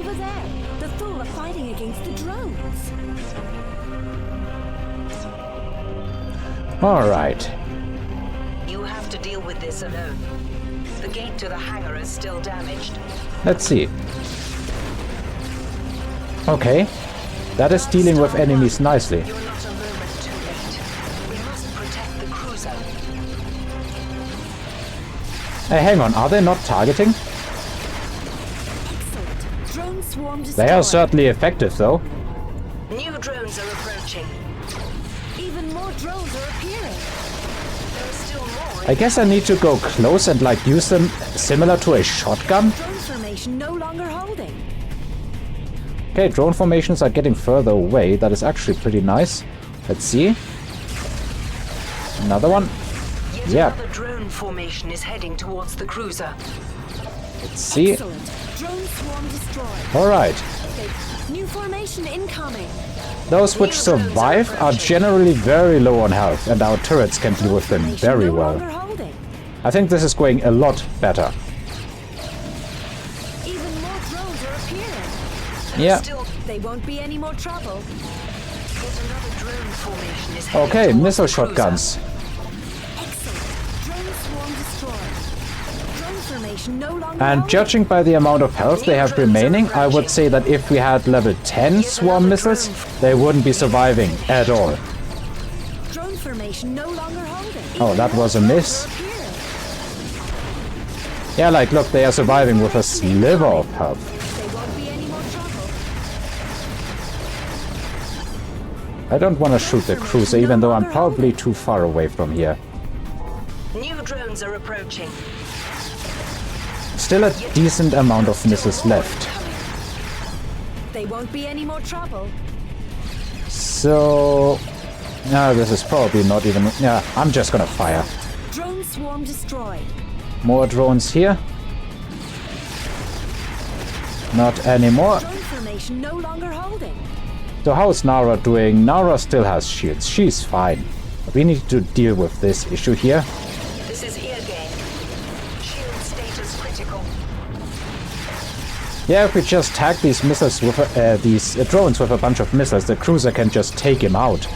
Over there, the Thule are fighting against the drones. All right. You have to deal with this alone. The gate to the hangar is still damaged. Let's see. Okay. That is dealing with enemies nicely. You're not a moment too late. We must protect the cruiser. Hey, hang on. Are they not targeting? Excellent. Drone swarm destroyed. They are certainly effective, though. New drones are approaching. Even more drones are appearing. There are still more. I guess I need to go close and like use them similar to a shotgun. Drone formation no longer holding. Okay, drone formations are getting further away. That is actually pretty nice. Let's see. Another one. Yet Yeah. another drone formation is heading towards the cruiser. Let's see. Excellent. Drone swarm destroyed. All right. Okay. New formation incoming. Those which survive are generally very low on health, and our turrets can deal with them Formation very no well. longer holding. I think this is going a lot better. Even more drones are appearing. Yeah. Still, They won't be any more trouble. yet another drone formation is heading Okay, towards missile the cruiser. shotguns. Excellent. Drone swarm destroyed. Drone formation no longer And holding. judging by the amount of health they have remaining, I would say that if we had level 10 swarm missiles, they wouldn't be surviving at all. Drone formation no longer holding. Oh, that was a miss. Drones are appearing. Yeah, like, look, they are surviving with a sliver of health. They won't be any more trouble. I don't want to shoot the cruiser, even though I'm probably too far away from here. New drones are approaching. Still a decent amount of missiles left. They won't be any more trouble. So... No, this is probably not even... Yeah, I'm just gonna fire. Drone swarm destroyed. More drones here. Not anymore. Drone formation no longer holding. So how's Nara doing? Nara still has shields. She's fine. But we need to deal with this issue here. This is ear game. Shield status critical. Yeah, if we just tag these missiles with these drones with a bunch of missiles, the cruiser can just take him out.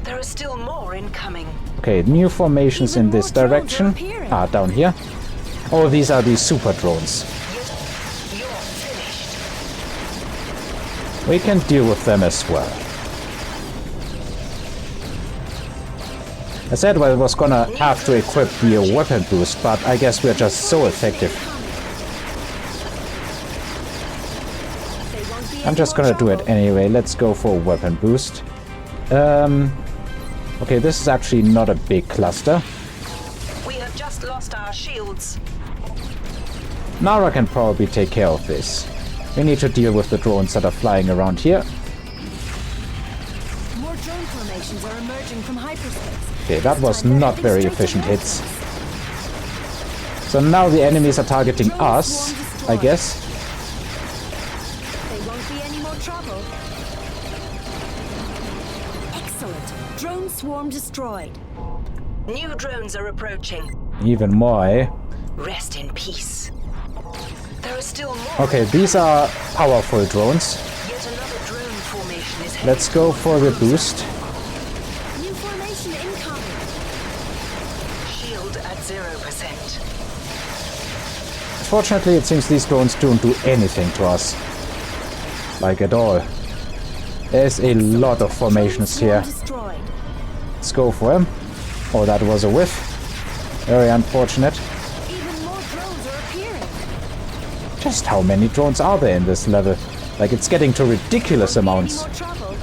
There are still more incoming. Okay, new formations in Even this more drones are direction. appearing. Ah, down here. Oh, these are the super drones. You're finished. We can deal with them as well. I said I was gonna have to equip the weapon boost, but I guess we're just so effective. They won't be I'm any just more gonna do it trouble. anyway. Let's go for a weapon boost. Okay, this is actually not a big cluster. We have just lost our shields. Nara can probably take care of this. We need to deal with the drones that are flying around here. More drone formations are emerging from hyperspace. Okay, that was This time not they're very heading straight efficient towards hits. us. So now the enemies are targeting us, I guess. They won't be any more trouble. Excellent. Drone swarm destroyed. New drones are approaching. Even more, eh? Rest in peace. There are still more. Okay, these are powerful drones. Yet another drone formation is heading Let's go for the boost. New formation incoming. Shield at 0%. Fortunately, it seems these drones don't do anything to us. Like at all. There's a lot of formations Drone here. swarm destroyed. Let's go for him. Oh, that was a whiff. Very unfortunate. Even more drones are appearing. Just how many drones are there in this level? Like, it's getting to ridiculous Any amounts. more trouble.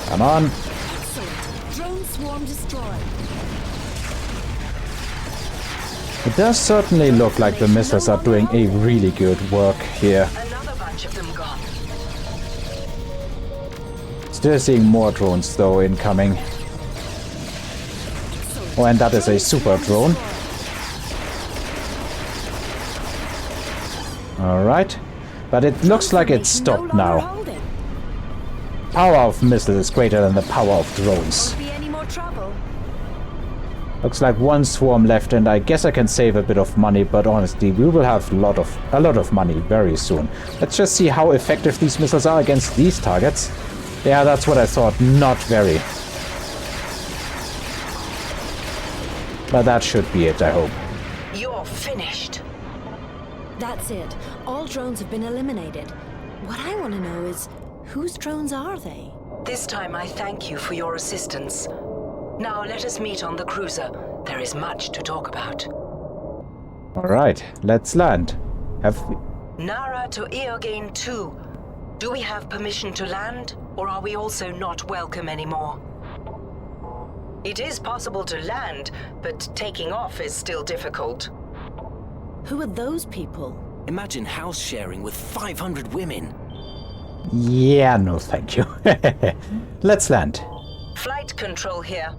Come on. Excellent. Drone swarm destroyed. It does certainly look like the missiles are doing a really good work here. Another bunch of them gone. Still seeing more drones, though, incoming. Excellent. Oh, and that is a super drone. Alright. But it looks like it's stopped now. Power of missiles is greater than the power of drones. Won't be any more trouble. Looks like one swarm left, and I guess I can save a bit of money, but honestly, we will have a lot of money very soon. Let's just see how effective these missiles are against these targets. Yeah, that's what I thought. Not very. But that should be it, I hope. You're finished. That's it. All drones have been eliminated. What I want to know is, whose drones are they? This time I thank you for your assistance. Now let us meet on the cruiser. There is much to talk about. Alright, let's land. Have we... Nara to Eogane 2. Do we have permission to land, or are we also not welcome anymore? It is possible to land, but taking off is still difficult. Who are those people? Imagine house sharing with 500 women. Yeah, no thank you. Let's land. Flight control here.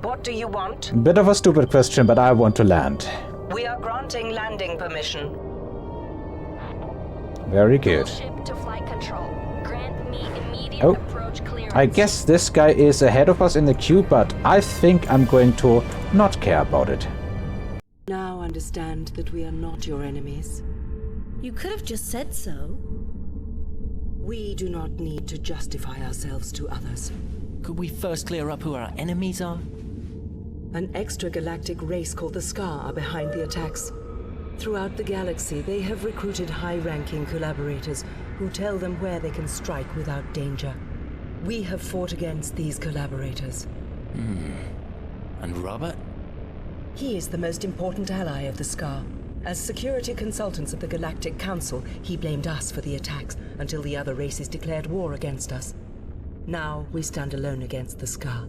What do you want? Bit of a stupid question, but I want to land. We are granting landing permission. Very good. Ship to flight control. Grant me immediate Oh, approach clearance. I guess this guy is ahead of us in the queue, but I think I'm going to not care about it. Now understand that we are not your enemies. You could have just said so. We do not need to justify ourselves to others. Could we first clear up who our enemies are? An extragalactic race called the Scar are behind the attacks. Throughout the galaxy, they have recruited high-ranking collaborators who tell them where they can strike without danger. We have fought against these collaborators. And Robert? He is the most important ally of the Scar. As security consultants of the Galactic Council, he blamed us for the attacks until the other races declared war against us. Now we stand alone against the Scar.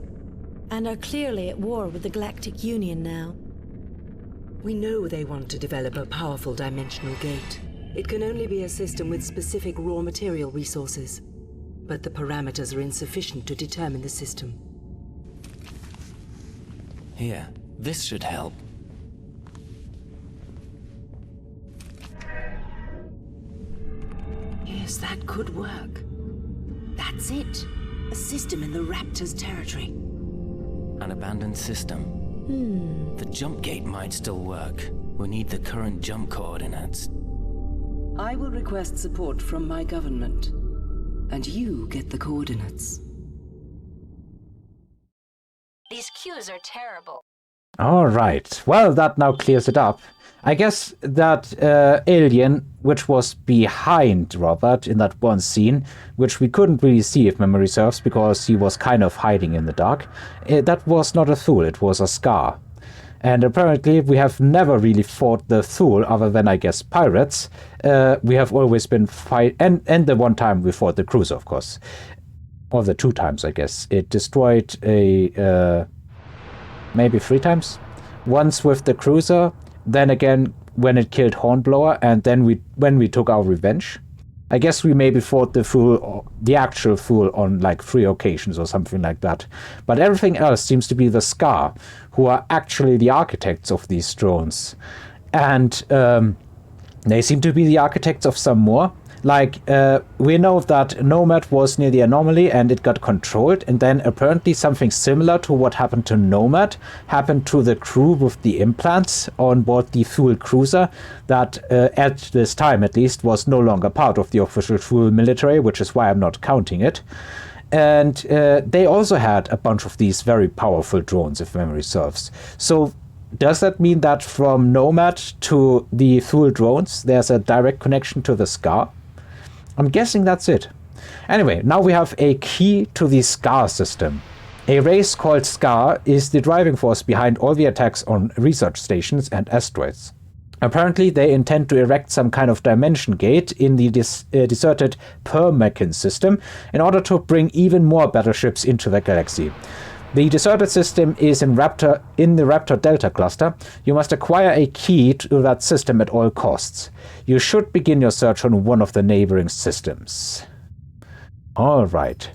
And are clearly at war with the Galactic Union now. We know they want to develop a powerful dimensional gate. It can only be a system with specific raw material resources. But the parameters are insufficient to determine the system. Here, this should help. Yes, that could work. That's it. A system in the Raptor's territory. An abandoned system. The jump gate might still work. We need the current jump coordinates. I will request support from my government. And you get the coordinates. These queues are terrible. Alright, well, that now clears it up. I guess that alien, which was behind Robert in that one scene, which we couldn't really see if memory serves because he was kind of hiding in the dark, that was not a Thule, it was a Scar. And apparently we have never really fought the Thule other than, I guess, pirates. We have always been and the one time we fought the cruiser, of course. Or the 2 times, I guess. It destroyed maybe 3 times. Once with the cruiser, then again when it killed Hornblower, and then when we took our revenge. I guess we maybe fought the actual Fool on like 3 occasions or something like that. But everything else seems to be the Scar, who are actually the architects of these drones. And they seem to be the architects of some more. Like, we know that Nomad was near the anomaly and it got controlled, and then apparently something similar to what happened to Nomad happened to the crew with the implants on board the Thule cruiser that, at this time at least, was no longer part of the official Thule military, which is why I'm not counting it. And they also had a bunch of these very powerful drones, if memory serves. So does that mean that from Nomad to the Thule drones, there's a direct connection to the Scar? I'm guessing that's it. Anyway, now we have a key to the Scar system. A race called Scar is the driving force behind all the attacks on research stations and asteroids. Apparently, they intend to erect some kind of dimension gate in the deserted Permakin system in order to bring even more battleships into the galaxy. The deserted system is in the Raptor Delta cluster. You must acquire a key to that system at all costs. You should begin your search on one of the neighboring systems. Alright.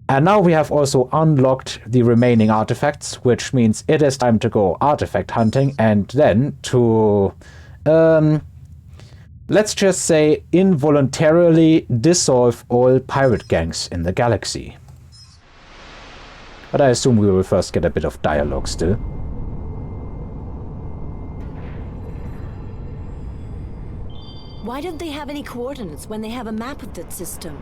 And now we have also unlocked the remaining artifacts, which means it is time to go artifact hunting and then to, let's just say, involuntarily dissolve all pirate gangs in the galaxy. But I assume we will first get a bit of dialogue still. Why don't they have any coordinates when they have a map of that system?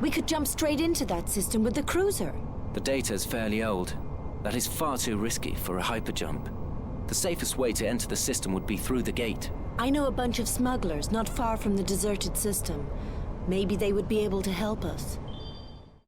We could jump straight into that system with the cruiser. The data's fairly old. That is far too risky for a hyperjump. The safest way to enter the system would be through the gate. I know a bunch of smugglers not far from the deserted system. Maybe they would be able to help us.